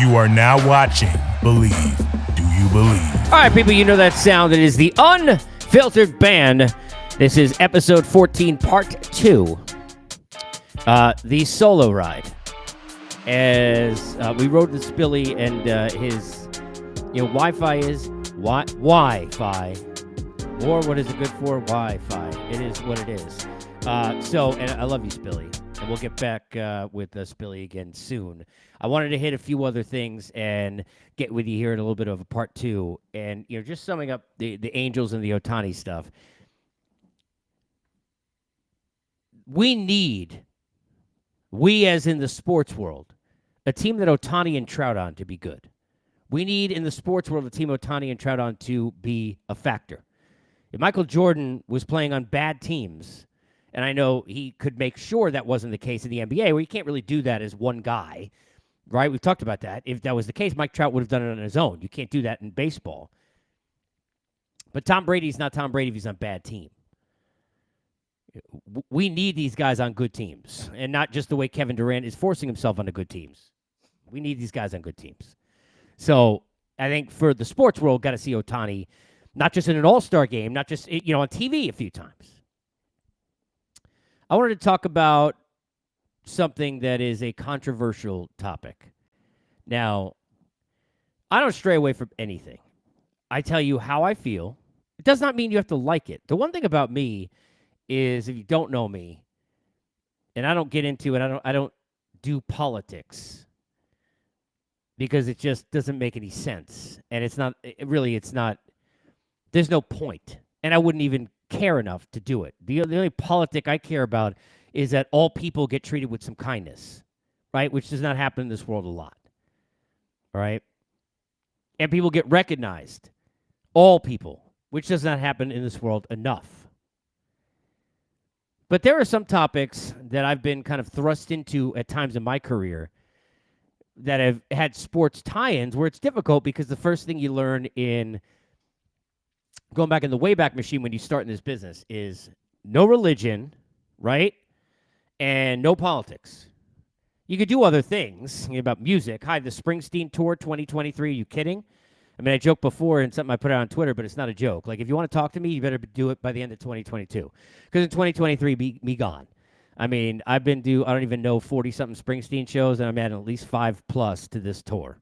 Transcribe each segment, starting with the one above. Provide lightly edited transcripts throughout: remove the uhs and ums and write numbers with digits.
You are now watching Believe. Do you believe? All right, people, you know that sound. It is the Unfiltered Band. This is episode 14, part 2. The solo ride. As we rode with Spilly and his, Wi-Fi is Wi-Fi. Or what is it good for? Wi-Fi. It is what it is. And I love you, Spilly. And we'll get back with Spilly again soon. I wanted to hit a few other things and get with you here in a little bit of a part 2. And, just summing up the Angels and the Ohtani stuff. We as in the sports world, a team that Ohtani and Trout on to be good. We need in the sports world a team Ohtani and Trout on to be a factor. If Michael Jordan was playing on bad teams, and I know he could make sure that wasn't the case in the NBA, where you can't really do that as one guy, right? We've talked about that. If that was the case, Mike Trout would have done it on his own. You can't do that in baseball. But Tom Brady's not Tom Brady if he's on a bad team. We need these guys on good teams, and not just the way Kevin Durant is forcing himself onto good teams. We need these guys on good teams. So I think for the sports world, got to see Ohtani, not just in an all-star game, not just on TV a few times. I wanted to talk about something that is a controversial topic. Now, I don't stray away from anything. I tell you how I feel. It does not mean you have to like it. The one thing about me is, if you don't know me, and I don't get into it, I don't do politics because it just doesn't make any sense. And it's not, there's no point. And I wouldn't even care enough to do it. The only politic I care about is that all people get treated with some kindness, right? Which does not happen in this world a lot, all right? And people get recognized, all people, which does not happen in this world enough. But there are some topics that I've been kind of thrust into at times in my career that have had sports tie-ins where it's difficult because the first thing you learn in going back in the Wayback Machine when you start in this business is no religion, right? And no politics. You could do other things about music. Hi, the Springsteen Tour 2023. Are you kidding? I mean, I joked before and something I put out on Twitter, but it's not a joke. Like, if you want to talk to me, you better do it by the end of 2022. Because in 2023, be gone. I mean, I've been I don't even know, 40-something Springsteen shows, and I'm at least 5+ to this tour.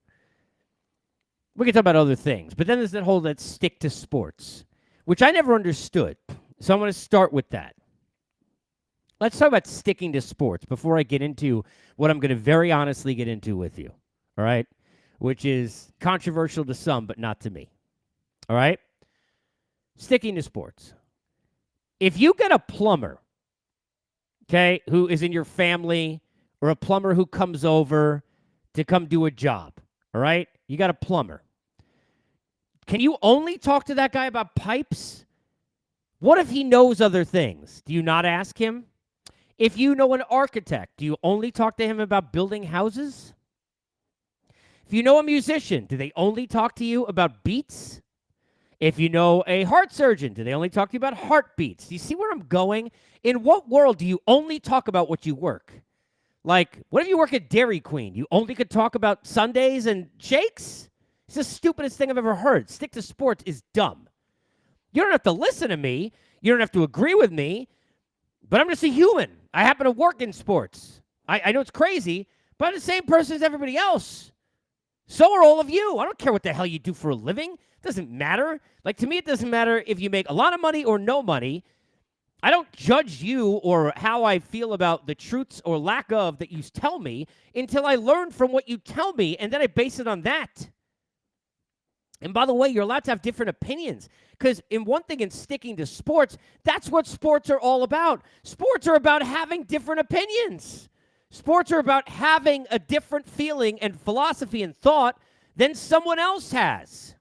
We can talk about other things. But then there's that whole let's stick to sports, which I never understood. So I'm going to start with that. Let's talk about sticking to sports before I get into what I'm going to very honestly get into with you. All right? Which is controversial to some, but not to me. All right? Sticking to sports. If you get a plumber, okay, who is in your family, or a plumber who comes over to come do a job, all right? You got a plumber. Can you only talk to that guy about pipes? What if he knows other things? Do you not ask him? If you know an architect, do you only talk to him about building houses? If you know a musician, do they only talk to you about beats? If you know a heart surgeon, do they only talk to you about heartbeats? Do you see where I'm going? In what world do you only talk about what you work? Like, what if you work at Dairy Queen? You only could talk about sundaes and shakes? It's the stupidest thing I've ever heard. Stick to sports is dumb. You don't have to listen to me. You don't have to agree with me. But I'm just a human. I happen to work in sports. I know it's crazy, but I'm the same person as everybody else. So are all of you. I don't care what the hell you do for a living. It doesn't matter. Like, to me, it doesn't matter if you make a lot of money or no money. I don't judge you or how I feel about the truths or lack of that you tell me until I learn from what you tell me, and then I base it on that. And by the way, you're allowed to have different opinions, because in one thing, in sticking to sports, that's what sports are all about. Sports are about having different opinions. Sports are about having a different feeling and philosophy and thought than someone else has.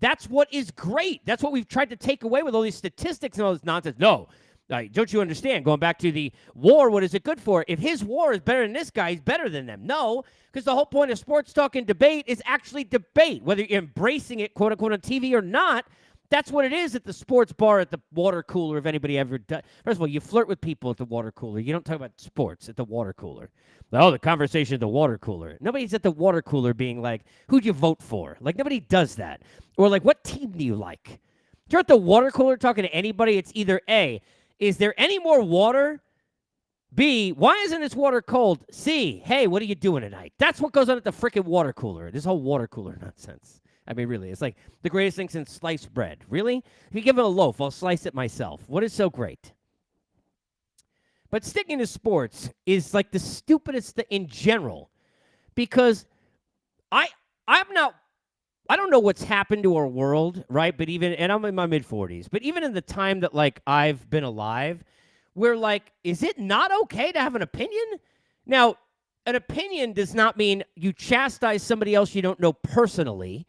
That's what is great. That's what we've tried to take away with all these statistics and all this nonsense. No, don't you understand? Going back to the war, what is it good for? If his war is better than this guy, he's better than them. No, because the whole point of sports talk and debate is actually debate. Whether you're embracing it, quote unquote, on TV or not, That's what it is at the sports bar, at the water cooler, if anybody ever does. First of all, you flirt with people at the water cooler. You don't talk about sports at the water cooler. Oh, the conversation at the water cooler. Nobody's at the water cooler being like, who'd you vote for? Like, nobody does that. Or like, what team do you like? If you're at the water cooler talking to anybody, it's either A, is there any more water? B, why isn't this water cold? C, hey, what are you doing tonight? That's what goes on at the freaking water cooler. This whole water cooler nonsense. I mean, really, it's like the greatest thing since sliced bread. Really? If you give it a loaf, I'll slice it myself. What is so great? But sticking to sports is like the stupidest thing in general, because I don't know what's happened to our world, right? But even, and I'm in my mid-40s, but even in the time that like I've been alive, we're like, is it not okay to have an opinion? Now, an opinion does not mean you chastise somebody else you don't know personally.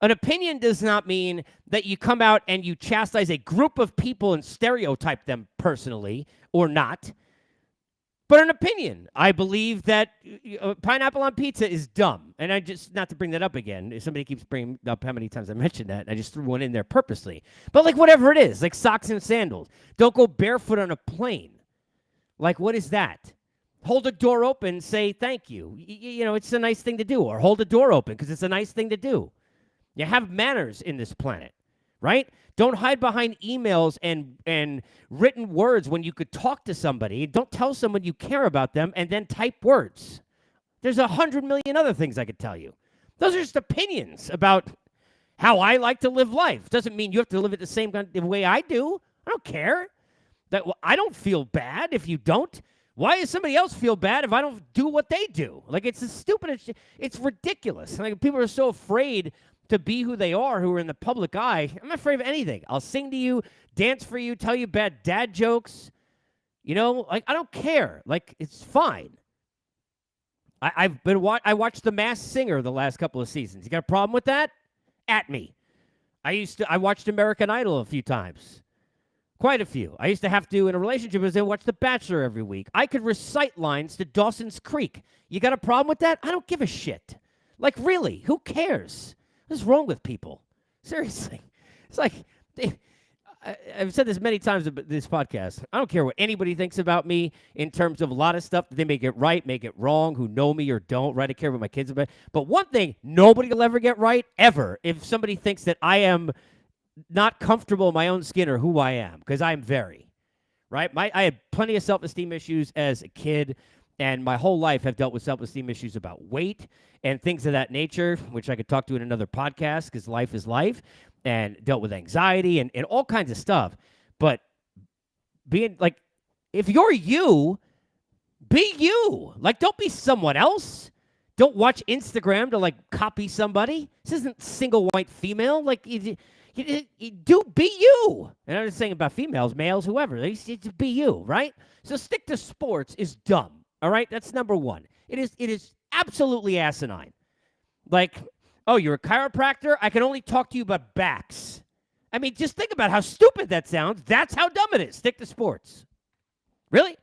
An opinion does not mean that you come out and you chastise a group of people and stereotype them personally or not. But an opinion, I believe that pineapple on pizza is dumb. And I just, not to bring that up again, somebody keeps bringing up how many times I mentioned that, and I just threw one in there purposely. But like whatever it is, like socks and sandals. Don't go barefoot on a plane. Like, what is that? Hold a door open, say thank you. You know, it's a nice thing to do. Or hold a door open because it's a nice thing to do. You have manners in this planet, right? Don't hide behind emails and written words when you could talk to somebody. Don't tell someone you care about them and then type words. There's 100 million other things I could tell you. Those are just opinions about how I like to live life. Doesn't mean you have to live it the same way I do. I don't care. I don't feel bad if you don't. Why does somebody else feel bad if I don't do what they do? Like, it's the stupidest. It's ridiculous. Like, people are so afraid to be who they are, who are in the public eye. I'm not afraid of anything. I'll sing to you, dance for you, tell you bad dad jokes. You know, like, I don't care. Like, it's fine. I watched The Masked Singer the last couple of seasons. You got a problem with that? At me. I watched American Idol a few times. Quite a few. I used to have to, in a relationship, I watch The Bachelor every week. I could recite lines to Dawson's Creek. You got a problem with that? I don't give a shit. Like, really, who cares? What's wrong with people? Seriously. It's like, I've said this many times in this podcast. I don't care what anybody thinks about me in terms of a lot of stuff. They may get right, may get wrong, who know me or don't, right? I care what my kids about. But one thing nobody will ever get right, ever, if somebody thinks that I am not comfortable in my own skin or who I am, because I'm very, right? I had plenty of self-esteem issues as a kid, and my whole life have dealt with self-esteem issues about weight and things of that nature, which I could talk to in another podcast because life is life, and dealt with anxiety and all kinds of stuff. But being like, if you're you, be you. Like, don't be someone else. Don't watch Instagram to, like, copy somebody. This isn't single white female. Like, you do be you. And I'm just saying about females, males, whoever. They just be you, right? So stick to sports is dumb. All right, that's number one. It is absolutely asinine. Like, oh, you're a chiropractor? I can only talk to you about backs. I mean, just think about how stupid that sounds. That's how dumb it is. Stick to sports. Really?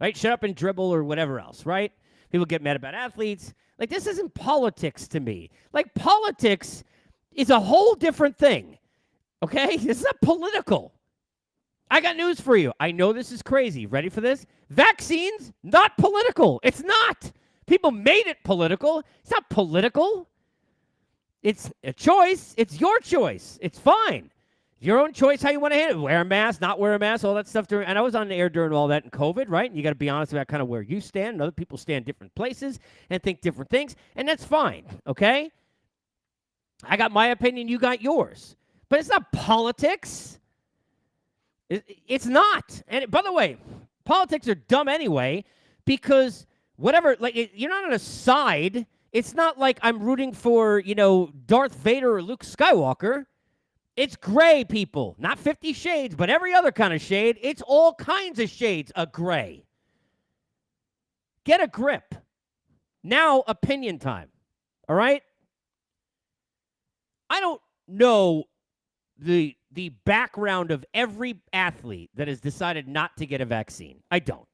Right? Shut up and dribble or whatever else, right? People get mad about athletes. Like, this isn't politics to me. Like, politics is a whole different thing. Okay? It's not political. I got news for you. I know this is crazy. Ready for this? Vaccines, not political. It's not. People made it political. It's not political. It's a choice. It's your choice. It's fine. Your own choice how you want to handle it. Wear a mask, not wear a mask, all that stuff. And I was on the air during all that in COVID, right? And you got to be honest about kind of where you stand. And other people stand different places and think different things. And that's fine, okay? I got my opinion. You got yours. But it's not politics. It's not. And by the way, politics are dumb anyway because whatever, like, you're not on a side. It's not like I'm rooting for, Darth Vader or Luke Skywalker. It's gray, people. Not 50 shades, but every other kind of shade. It's all kinds of shades of gray. Get a grip. Now, opinion time. All right? I don't know the background of every athlete that has decided not to get a vaccine. I don't.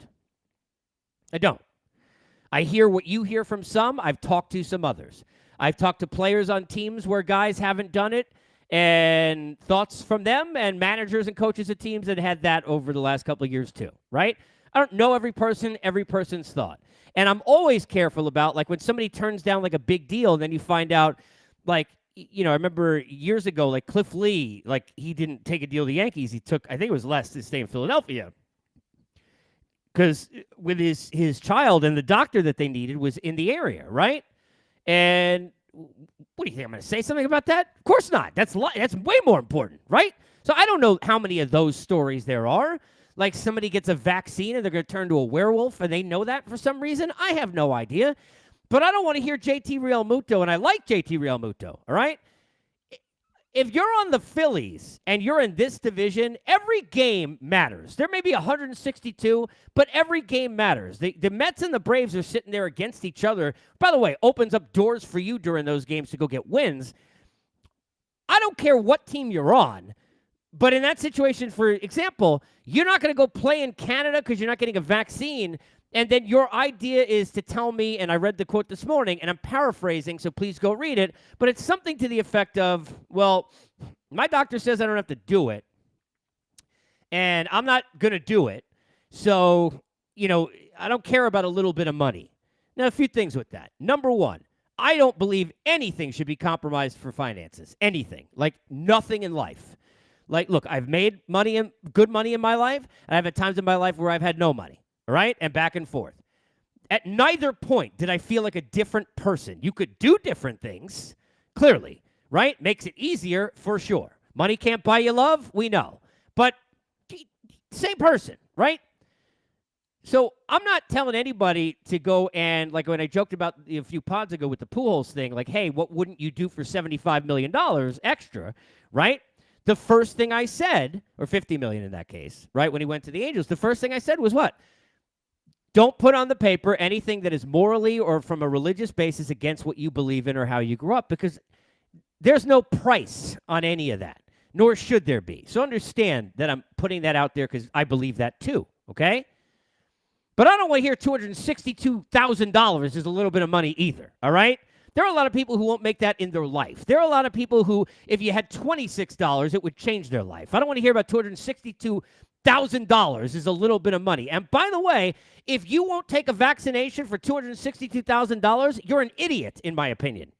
I hear what you hear from some. I've talked to some others. I've talked to players on teams where guys haven't done it, and thoughts from them and managers and coaches of teams that had that over the last couple of years too, right? I don't know every person's thought. And I'm always careful about, like, when somebody turns down, like, a big deal, and then you find out, like, I remember years ago, like, Cliff Lee, like, he didn't take a deal with the Yankees. He took, I think it was less to stay in Philadelphia. Because with his child and the doctor that they needed was in the area, right? And what do you think? I'm going to say something about that? Of course not. That's way more important, right? So I don't know how many of those stories there are. Like, somebody gets a vaccine and they're going to turn to a werewolf and they know that for some reason. I have no idea. But I don't want to hear JT Realmuto, and I like JT Realmuto, all right? If you're on the Phillies and you're in this division, every game matters. There may be 162, but every game matters. The Mets and the Braves are sitting there against each other. By the way, opens up doors for you during those games to go get wins. I don't care what team you're on, but in that situation, for example, you're not going to go play in Canada because you're not getting a vaccine. And then your idea is to tell me, and I read the quote this morning, and I'm paraphrasing, so please go read it, but it's something to the effect of, well, my doctor says I don't have to do it, and I'm not going to do it, so, I don't care about a little bit of money. Now, a few things with that. Number one, I don't believe anything should be compromised for finances. Anything. Like, nothing in life. Like, look, I've made good money in my life, and I've had times in my life where I've had no money. Right? And back and forth. At neither point did I feel like a different person. You could do different things, clearly, right? Makes it easier, for sure. Money can't buy you love, we know. But same person, right? So I'm not telling anybody to go and, like, when I joked about a few pods ago with the Pujols thing, like, hey, what wouldn't you do for $75 million extra, right? The first thing I said, or $50 million in that case, right, when he went to the Angels, the first thing I said was what? Don't put on the paper anything that is morally or from a religious basis against what you believe in or how you grew up, because there's no price on any of that, nor should there be. So understand that I'm putting that out there because I believe that too, okay? But I don't want to hear $262,000 is a little bit of money either, all right? There are a lot of people who won't make that in their life. There are a lot of people who, if you had $26, it would change their life. I don't want to hear about $262,000 is a little bit of money. And by the way, if you won't take a vaccination for $262,000, you're an idiot, in my opinion.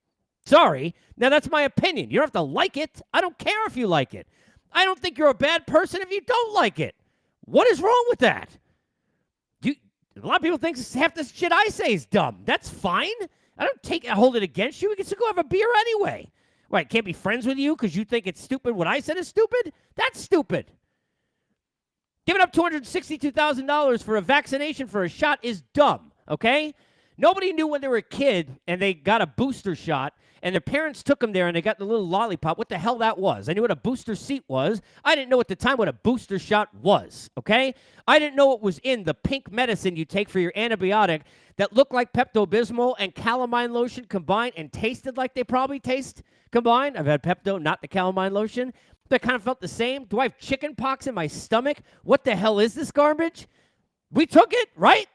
Sorry. Now, that's my opinion. You don't have to like it. I don't care if you like it. I don't think you're a bad person if you don't like it. What is wrong with that? A lot of people think half the shit I say is dumb. That's fine. I don't hold it against you. We can still go have a beer anyway. Right, can't be friends with you because you think it's stupid what I said is stupid? That's stupid. Giving up $262,000 for a vaccination for a shot is dumb, okay? Nobody knew when they were a kid and they got a booster shot and their parents took them there and they got the little lollipop what the hell that was. I knew what a booster seat was. I didn't know at the time what a booster shot was, okay? I didn't know what was in the pink medicine you take for your antibiotic that looked like Pepto-Bismol and calamine lotion combined and tasted like they probably taste combined. I've had Pepto, not the calamine lotion. That kind of felt the same. Do I have chicken pox in my stomach? What the hell is this garbage? We took it, right?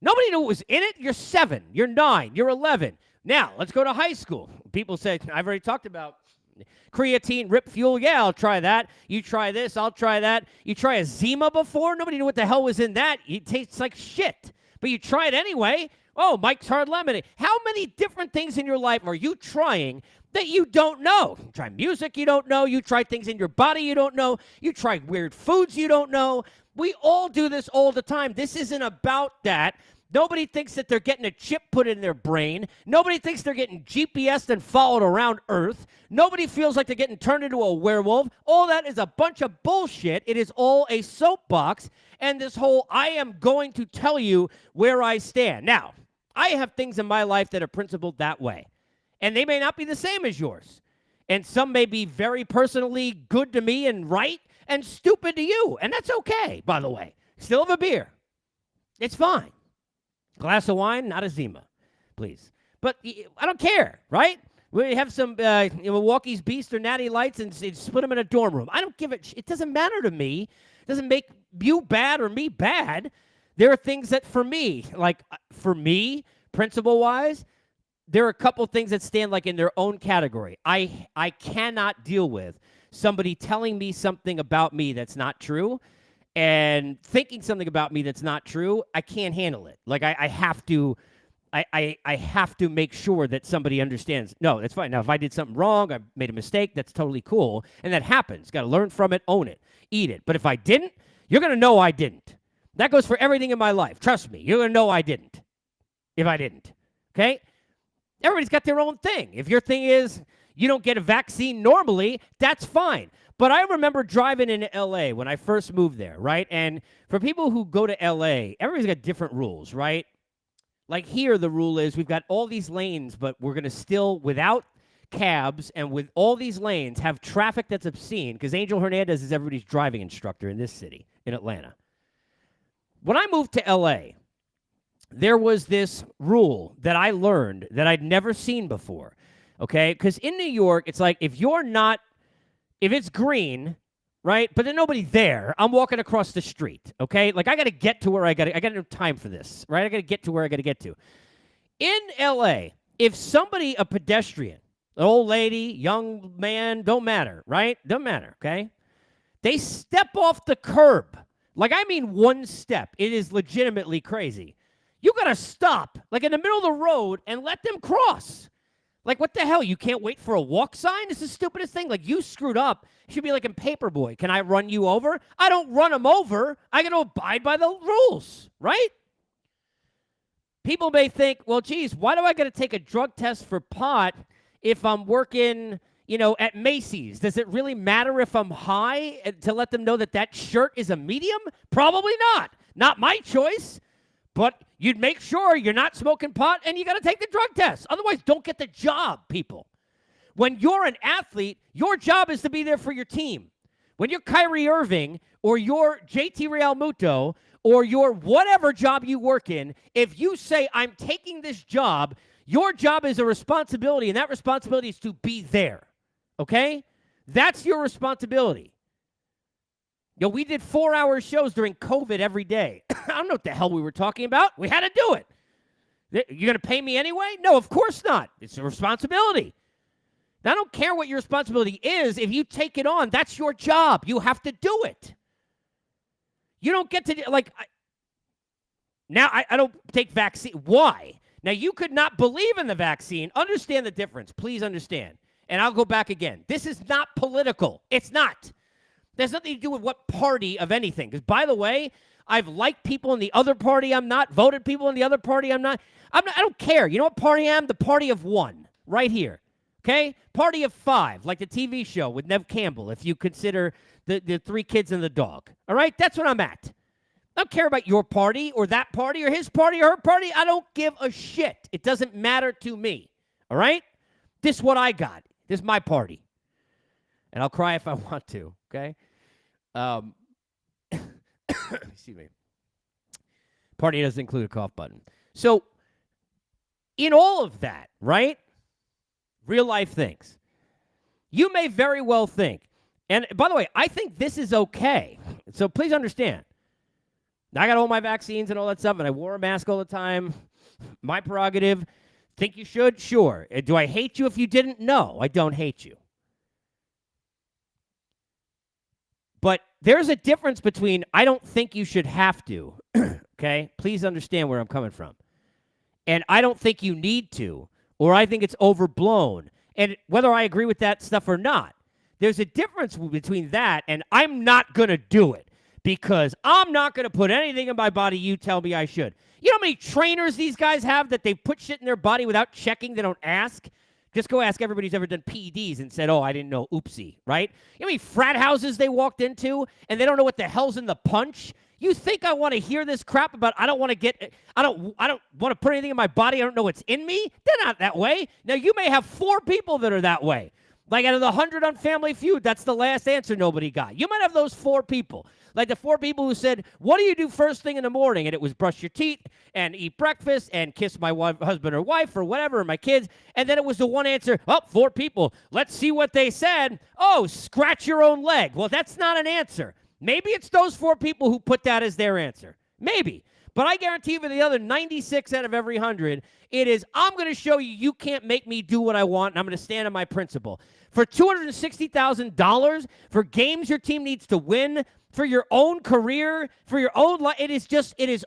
Nobody knew what was in it. You're 7. You're 9. You're 11. Now, let's go to high school. People say, I've already talked about creatine, Rip Fuel. Yeah, I'll try that. You try this, I'll try that. You try a Zima before? Nobody knew what the hell was in that. It tastes like shit. But you try it anyway. Oh, Mike's Hard Lemonade. How many different things in your life are you trying that you don't know? You try music you don't know. You try things in your body you don't know. You try weird foods you don't know. We all do this all the time. This isn't about that. Nobody thinks that they're getting a chip put in their brain. Nobody thinks they're getting GPSed and followed around Earth. Nobody feels like they're getting turned into a werewolf. All that is a bunch of bullshit. It is all a soapbox. And this whole, I am going to tell you where I stand. Now, I have things in my life that are principled that way. And they may not be the same as yours. And some may be very personally good to me and right and stupid to you. And that's okay, by the way. Still have a beer. It's fine. Glass of wine, not a Zima, please. But I don't care, right? We have some Milwaukee's Beast or Natty Lights and split them in a dorm room. I don't give it. It doesn't matter to me. It doesn't make you bad or me bad. There are things that for me, principle-wise, there are a couple things that stand like in their own category. I cannot deal with somebody telling me something about me that's not true and thinking something about me that's not true. I can't handle it. Like I have to I have to make sure that somebody understands. No, that's fine. Now, if I did something wrong, I made a mistake, that's totally cool. And that happens. Got to learn from it, own it, eat it. But if I didn't, you're going to know I didn't. That goes for everything in my life. Trust me. You're going to know I didn't if I didn't. Okay? Everybody's got their own thing. If your thing is you don't get a vaccine normally, that's fine. But I remember driving into LA when I first moved there, right? And for people who go to LA, everybody's got different rules, right? Like here, the rule is we've got all these lanes, but we're going to still, without cabs and with all these lanes, have traffic that's obscene because Angel Hernandez is everybody's driving instructor in this city, in Atlanta. When I moved to LA, there was this rule that I learned that I'd never seen before, okay? Because in New York, it's like if it's green, right, but there's nobody there, I'm walking across the street, okay? Like I got to get to where I got no time for this, right? I got to get to where I got to get to. In LA, if somebody, a pedestrian, an old lady, young man, don't matter, right? Don't matter, okay? They step off the curb. Like I mean one step. It is legitimately crazy. You got to stop, like in the middle of the road, and let them cross. Like, what the hell? You can't wait for a walk sign? It's the stupidest thing. Like, you screwed up. You should be like in Paperboy. Can I run you over? I don't run them over. I got to abide by the rules, right? People may think, well, geez, why do I got to take a drug test for pot if I'm working, at Macy's? Does it really matter if I'm high to let them know that that shirt is a medium? Probably not. Not my choice. But you'd make sure you're not smoking pot and you got to take the drug test. Otherwise, don't get the job, people. When you're an athlete, your job is to be there for your team. When you're Kyrie Irving or you're JT Realmuto or your whatever job you work in, if you say, I'm taking this job, your job is a responsibility, and that responsibility is to be there, okay? That's your responsibility. We did 4-hour shows during COVID every day. I don't know what the hell we were talking about. We had to do it. You're going to pay me anyway? No, of course not. It's a responsibility. Now, I don't care what your responsibility is. If you take it on, that's your job. You have to do it. You don't get to, now I don't take vaccine. Why? Now, you could not believe in the vaccine. Understand the difference. Please understand. And I'll go back again. This is not political. It's not. There's nothing to do with what party of anything. Because, by the way, I've liked people in the other party I'm not, voted people in the other party I'm not. I don't care. You know what party I am? The party of one, right here. Okay? Party of 5, like the TV show with Nev Campbell, if you consider the 3 kids and the dog. All right? That's what I'm at. I don't care about your party or that party or his party or her party. I don't give a shit. It doesn't matter to me. All right? This is what I got. This is my party. And I'll cry if I want to, okay? Excuse me. Party doesn't include a cough button. So, in all of that, right? Real life things. You may very well think, and by the way, I think this is okay. So please understand. I got all my vaccines and all that stuff, and I wore a mask all the time. My prerogative. Think you should? Sure. Do I hate you if you didn't? No, I don't hate you. But there's a difference between I don't think you should have to, okay? Please understand where I'm coming from. And I don't think you need to, or I think it's overblown. And whether I agree with that stuff or not, there's a difference between that and I'm not going to do it because I'm not going to put anything in my body you tell me I should. You know how many trainers these guys have that they put shit in their body without checking? They don't ask. Just go ask everybody who's ever done PEDs and said, oh, I didn't know, oopsie, right? You know how many frat houses they walked into and they don't know what the hell's in the punch? You think I want to hear this crap about I don't want to put anything in my body. I don't know what's in me? They're not that way. Now, you may have 4 people that are that way. Like out of the 100 on Family Feud, that's the last answer nobody got. You might have those 4 people. Like the 4 people who said, what do you do first thing in the morning? And it was brush your teeth and eat breakfast and kiss my husband or wife or whatever, or my kids. And then it was the one answer, 4 people. Let's see what they said. Oh, scratch your own leg. Well, that's not an answer. Maybe it's those 4 people who put that as their answer. Maybe. But I guarantee for the other 96 out of every 100, it is, I'm going to show you you can't make me do what I want, and I'm going to stand on my principle. For $260,000, for games your team needs to win, for your own career, for your own life, it is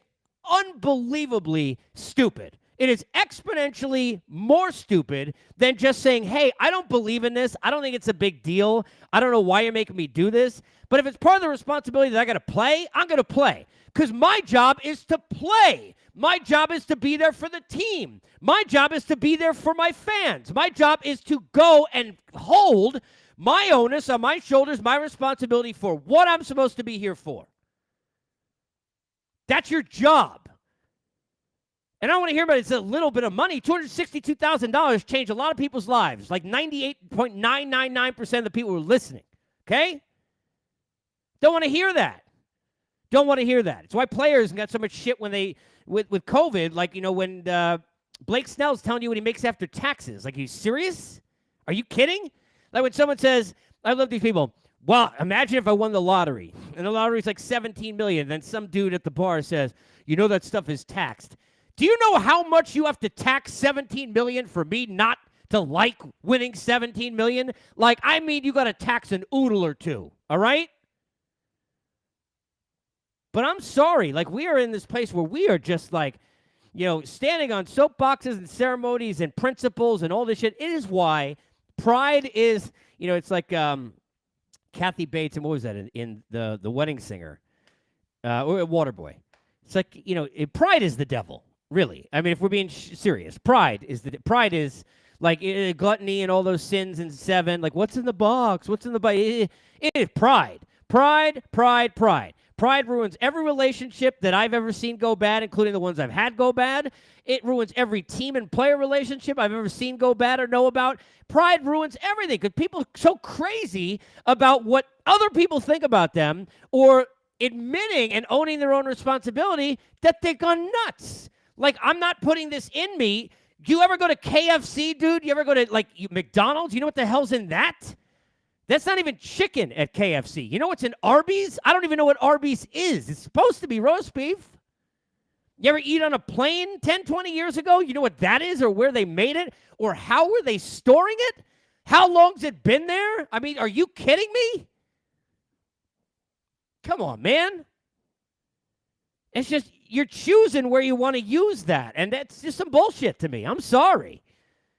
unbelievably stupid. It is exponentially more stupid than just saying, hey, I don't believe in this. I don't think it's a big deal. I don't know why you're making me do this. But if it's part of the responsibility that I got to play, I'm going to play. Because my job is to play. My job is to be there for the team. My job is to be there for my fans. My job is to go and hold my onus on my shoulders, my responsibility for what I'm supposed to be here for. That's your job. And I don't want to hear about it. It's a little bit of money. $262,000 changed a lot of people's lives. Like 98.999% of the people who are listening. Okay? Don't want to hear that. Don't want to hear that. It's why players got so much shit when they, with COVID, like, you know, when Blake Snell's telling you what he makes after taxes. Like, are you serious? Are you kidding? Like when someone says, I love these people. Well, imagine if I won the lottery. And the lottery's like $17 million. Then some dude at the bar says, you know that stuff is taxed. Do you know how much you have to tax $17 million for me not to like winning $17 million? Like, I mean, you got to tax an oodle or two, all right? But I'm sorry. Like, we are in this place where we are just like, you know, standing on soapboxes and ceremonies and principles and all this shit. It is why pride is, you know, it's like Kathy Bates, and what was that in the Wedding Singer? Or Waterboy. It's like, you know, pride is the devil. Really, I mean, if we're being serious, pride is like gluttony and all those sins in 7. Like, what's in the box? What's in the box? It is pride. Pride ruins every relationship that I've ever seen go bad, including the ones I've had go bad. It ruins every team and player relationship I've ever seen go bad or know about. Pride ruins everything because people are so crazy about what other people think about them or admitting and owning their own responsibility that they've gone nuts. Like, I'm not putting this in me. Do you ever go to KFC, dude? You ever go to, like, McDonald's? You know what the hell's in that? That's not even chicken at KFC. You know what's in Arby's? I don't even know what Arby's is. It's supposed to be roast beef. You ever eat on a plane 10, 20 years ago? You know what that is or where they made it? Or how were they storing it? How long's it been there? I mean, are you kidding me? Come on, man. It's just, you're choosing where you want to use that. And that's just some bullshit to me. I'm sorry.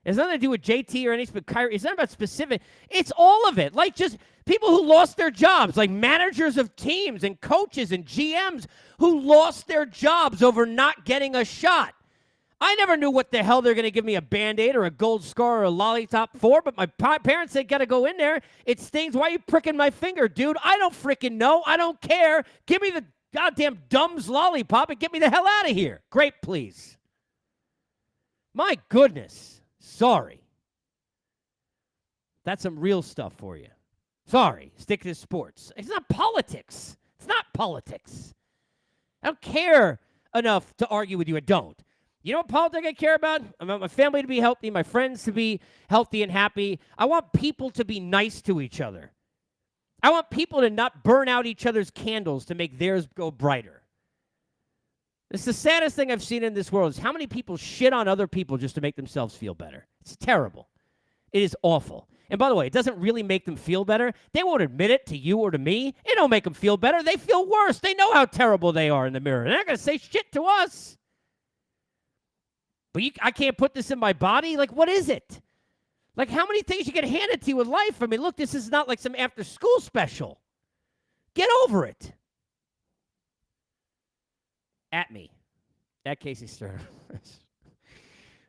It's nothing to do with JT or anything. It's not about specific. It's all of it. Like just people who lost their jobs, like managers of teams and coaches and GMs who lost their jobs over not getting a shot. I never knew what the hell they're going to give me a Band-Aid or a gold scar or a lollipop for, but my parents said, got to go in there. It stings. Why are you pricking my finger, dude? I don't freaking know. I don't care. Give me the goddamn Dumb's lollipop and get me the hell out of here. Grape, please. My goodness. Sorry. That's some real stuff for you. Sorry. Stick to sports. It's not politics. It's not politics. I don't care enough to argue with you. I don't. You know what politics I care about? I want my family to be healthy, my friends to be healthy and happy. I want people to be nice to each other. I want people to not burn out each other's candles to make theirs go brighter. It's the saddest thing I've seen in this world is how many people shit on other people just to make themselves feel better. It's terrible. It is awful. And by the way, it doesn't really make them feel better. They won't admit it to you or to me. It don't make them feel better. They feel worse. They know how terrible they are in the mirror. They're not going to say shit to us. But I can't put this in my body? Like, what is it? Like, how many things you get handed to you in life? I mean, look, this is not like some after-school special. Get over it. At me. At Casey Stern.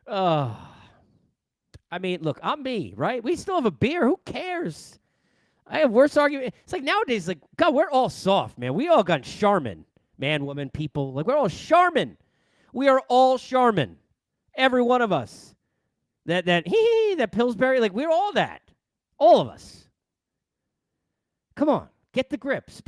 Oh. I mean, look, I'm me, right? We still have a beer. Who cares? I have worse argument. It's like nowadays, like, God, we're all soft, man. We all got Charmin. Man, woman, people. Like, we're all Charmin. We are all Charmin. Every one of us. That Pillsbury, like, we're all that. All of us. Come on. Get the grips.